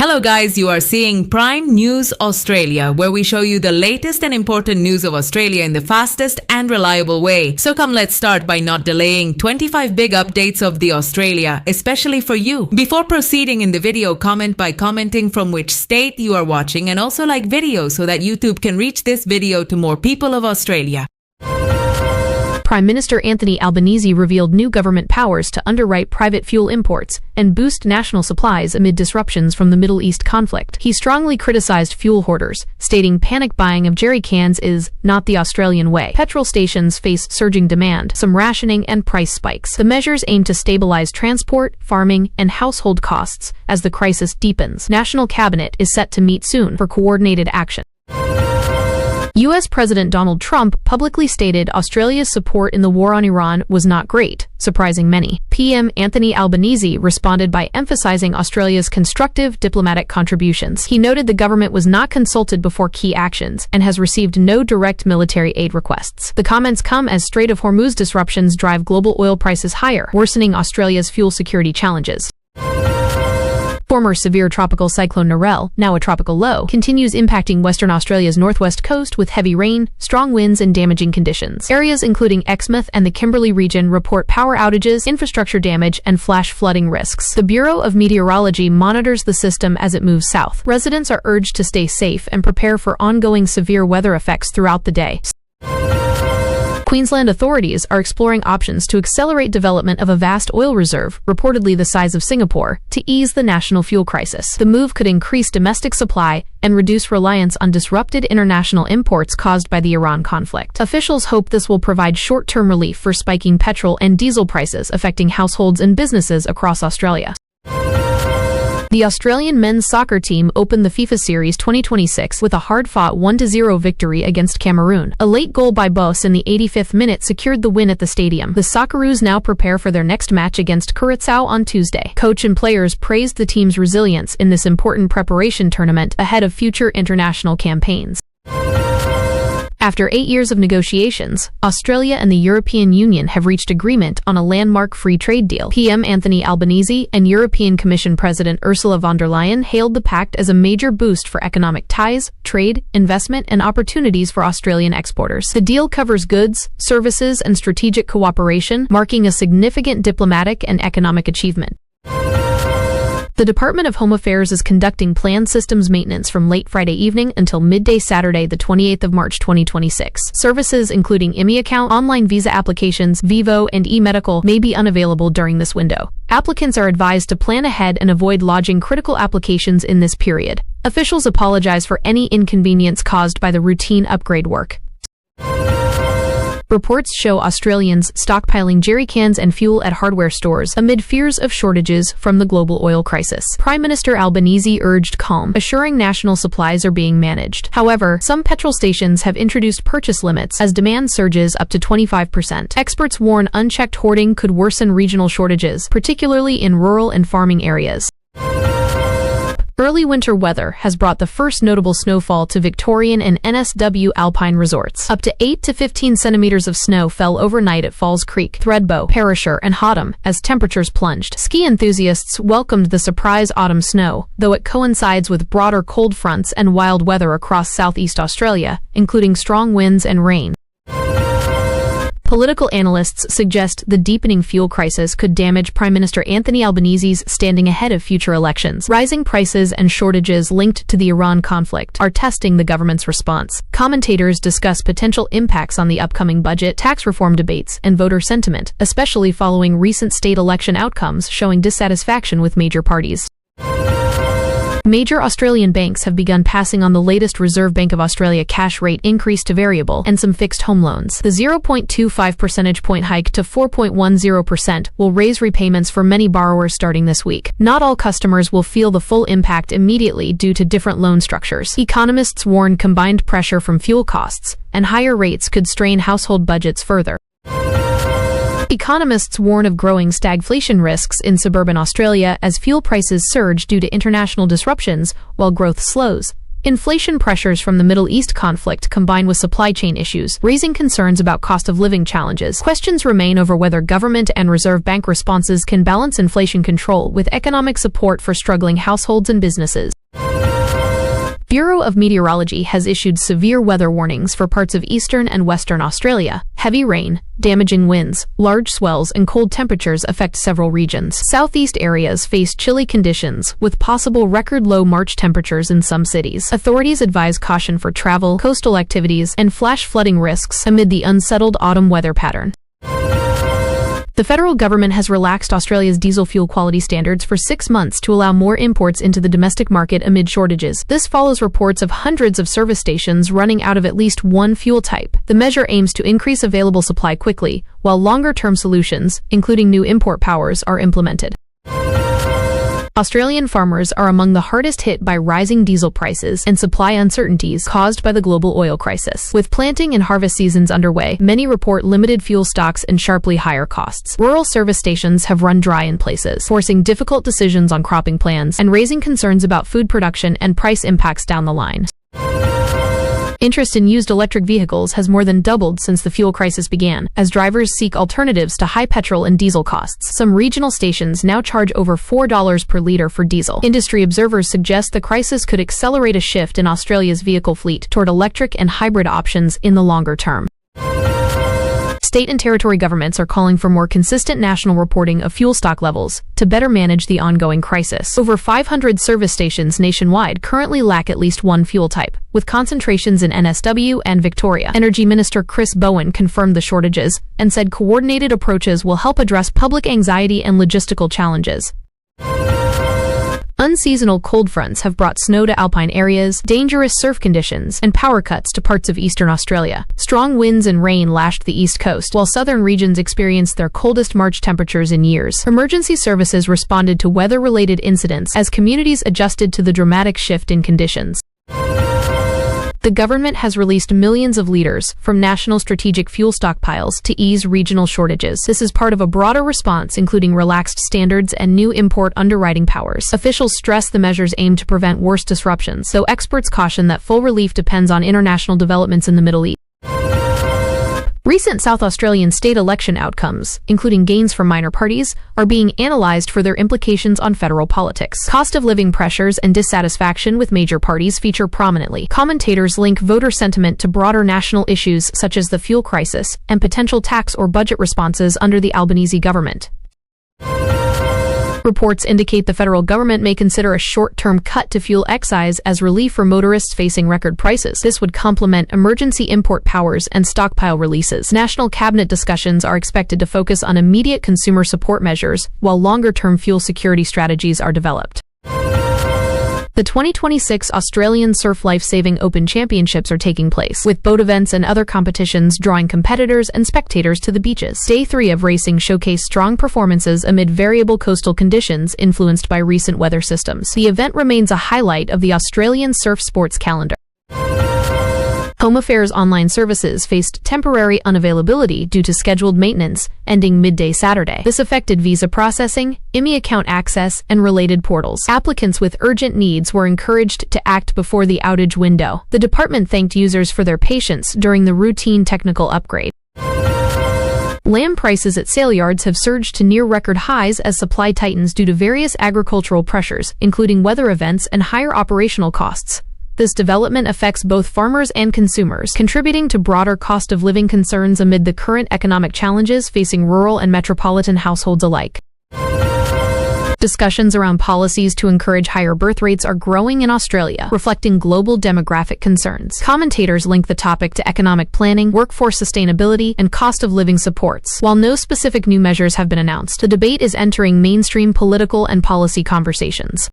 Hello guys, you are seeing Prime News Australia, where we show you the latest and important news of Australia in the fastest and reliable way. So come, let's start by not delaying 25 big updates of the Australia, especially for you. Before proceeding in the video, comment by commenting from which state you are watching, and also like video so that YouTube can reach this video to more people of Australia. Prime Minister Anthony Albanese revealed new government powers to underwrite private fuel imports and boost national supplies amid disruptions from the Middle East conflict. He strongly criticized fuel hoarders, stating panic buying of jerry cans is not the Australian way. Petrol stations face surging demand, some rationing and price spikes. The measures aim to stabilize transport, farming, and household costs as the crisis deepens. National Cabinet is set to meet soon for coordinated action. U.S. President Donald Trump publicly stated Australia's support in the war on Iran was not great, surprising many. PM Anthony Albanese responded by emphasizing Australia's constructive diplomatic contributions. He noted the government was not consulted before key actions and has received no direct military aid requests. The comments come as Strait of Hormuz disruptions drive global oil prices higher, worsening Australia's fuel security challenges. Former severe tropical cyclone Narelle, now a tropical low, continues impacting Western Australia's northwest coast with heavy rain, strong winds, and damaging conditions. Areas including Exmouth and the Kimberley region report power outages, infrastructure damage, and flash flooding risks. The Bureau of Meteorology monitors the system as it moves south. Residents are urged to stay safe and prepare for ongoing severe weather effects throughout the day. Queensland authorities are exploring options to accelerate development of a vast oil reserve, reportedly the size of Singapore, to ease the national fuel crisis. The move could increase domestic supply and reduce reliance on disrupted international imports caused by the Iran conflict. Officials hope this will provide short-term relief for spiking petrol and diesel prices affecting households and businesses across Australia. The Australian men's soccer team opened the FIFA Series 2026 with a hard-fought 1-0 victory against Cameroon. A late goal by Boss in the 85th minute secured the win at the stadium. The Socceroos now prepare for their next match against Curaçao on Tuesday. Coach and players praised the team's resilience in this important preparation tournament ahead of future international campaigns. After 8 years of negotiations, Australia and the European Union have reached agreement on a landmark free trade deal. PM Anthony Albanese and European Commission President Ursula von der Leyen hailed the pact as a major boost for economic ties, trade, investment, and opportunities for Australian exporters. The deal covers goods, services, and strategic cooperation, marking a significant diplomatic and economic achievement. The Department of Home Affairs is conducting planned systems maintenance from late Friday evening until midday Saturday, the 28th of March 2026. Services including IMI account, online visa applications, Vivo, and e-medical may be unavailable during this window. Applicants are advised to plan ahead and avoid lodging critical applications in this period. Officials apologize for any inconvenience caused by the routine upgrade work. Reports show Australians stockpiling jerry cans and fuel at hardware stores amid fears of shortages from the global oil crisis. Prime Minister Albanese urged calm, assuring national supplies are being managed. However, some petrol stations have introduced purchase limits as demand surges up to 25%. Experts warn unchecked hoarding could worsen regional shortages, particularly in rural and farming areas. Early winter weather has brought the first notable snowfall to Victorian and NSW alpine resorts. Up to 8 to 15 centimeters of snow fell overnight at Falls Creek, Thredbo, Perisher, and Hotham as temperatures plunged. Ski enthusiasts welcomed the surprise autumn snow, though it coincides with broader cold fronts and wild weather across southeast Australia, including strong winds and rain. Political analysts suggest the deepening fuel crisis could damage Prime Minister Anthony Albanese's standing ahead of future elections. Rising prices and shortages linked to the Iran conflict are testing the government's response. Commentators discuss potential impacts on the upcoming budget, tax reform debates, and voter sentiment, especially following recent state election outcomes showing dissatisfaction with major parties. Major Australian banks have begun passing on the latest Reserve Bank of Australia cash rate increase to variable and some fixed home loans. The 0.25 percentage point hike to 4.10% will raise repayments for many borrowers starting this week. Not all customers will feel the full impact immediately due to different loan structures. Economists warn combined pressure from fuel costs and higher rates could strain household budgets further. Economists warn of growing stagflation risks in suburban Australia as fuel prices surge due to international disruptions while growth slows. Inflation pressures from the Middle East conflict combine with supply chain issues, raising concerns about cost of living challenges. Questions remain over whether government and Reserve Bank responses can balance inflation control with economic support for struggling households and businesses. Bureau of Meteorology has issued severe weather warnings for parts of eastern and western Australia. Heavy rain, damaging winds, large swells, and cold temperatures affect several regions. Southeast areas face chilly conditions, with possible record-low March temperatures in some cities. Authorities advise caution for travel, coastal activities, and flash flooding risks amid the unsettled autumn weather pattern. The federal government has relaxed Australia's diesel fuel quality standards for 6 months to allow more imports into the domestic market amid shortages. This follows reports of hundreds of service stations running out of at least one fuel type. The measure aims to increase available supply quickly, while longer-term solutions, including new import powers, are implemented. Australian farmers are among the hardest hit by rising diesel prices and supply uncertainties caused by the global oil crisis. With planting and harvest seasons underway, many report limited fuel stocks and sharply higher costs. Rural service stations have run dry in places, forcing difficult decisions on cropping plans and raising concerns about food production and price impacts down the line. Interest in used electric vehicles has more than doubled since the fuel crisis began, as drivers seek alternatives to high petrol and diesel costs. Some regional stations now charge over $4 per litre for diesel. Industry observers suggest the crisis could accelerate a shift in Australia's vehicle fleet toward electric and hybrid options in the longer term. State and territory governments are calling for more consistent national reporting of fuel stock levels to better manage the ongoing crisis. Over 500 service stations nationwide currently lack at least one fuel type, with concentrations in NSW and Victoria. Energy Minister Chris Bowen confirmed the shortages and said coordinated approaches will help address public anxiety and logistical challenges. Unseasonal cold fronts have brought snow to alpine areas, dangerous surf conditions, and power cuts to parts of eastern Australia. Strong winds and rain lashed the east coast, while southern regions experienced their coldest March temperatures in years. Emergency services responded to weather-related incidents as communities adjusted to the dramatic shift in conditions. The government has released millions of litres from national strategic fuel stockpiles to ease regional shortages. This is part of a broader response, including relaxed standards and new import underwriting powers. Officials stress the measures aim to prevent worse disruptions, though experts caution that full relief depends on international developments in the Middle East. Recent South Australian state election outcomes, including gains from minor parties, are being analysed for their implications on federal politics. Cost of living pressures and dissatisfaction with major parties feature prominently. Commentators link voter sentiment to broader national issues such as the fuel crisis and potential tax or budget responses under the Albanese government. Reports indicate the federal government may consider a short-term cut to fuel excise as relief for motorists facing record prices. This would complement emergency import powers and stockpile releases. National cabinet discussions are expected to focus on immediate consumer support measures, while longer-term fuel security strategies are developed. The 2026 Australian Surf Life-Saving Open Championships are taking place, with boat events and other competitions drawing competitors and spectators to the beaches. Day 3 of racing showcased strong performances amid variable coastal conditions influenced by recent weather systems. The event remains a highlight of the Australian surf sports calendar. Home Affairs online services faced temporary unavailability due to scheduled maintenance ending midday Saturday. This affected visa processing, IMI account access, and related portals. Applicants with urgent needs were encouraged to act before the outage window. The department thanked users for their patience during the routine technical upgrade. Lamb prices at sale yards have surged to near record highs as supply tightens due to various agricultural pressures, including weather events and higher operational costs. This development affects both farmers and consumers, contributing to broader cost of living concerns amid the current economic challenges facing rural and metropolitan households alike. Discussions around policies to encourage higher birth rates are growing in Australia, reflecting global demographic concerns. Commentators link the topic to economic planning, workforce sustainability, and cost of living supports. While no specific new measures have been announced, the debate is entering mainstream political and policy conversations.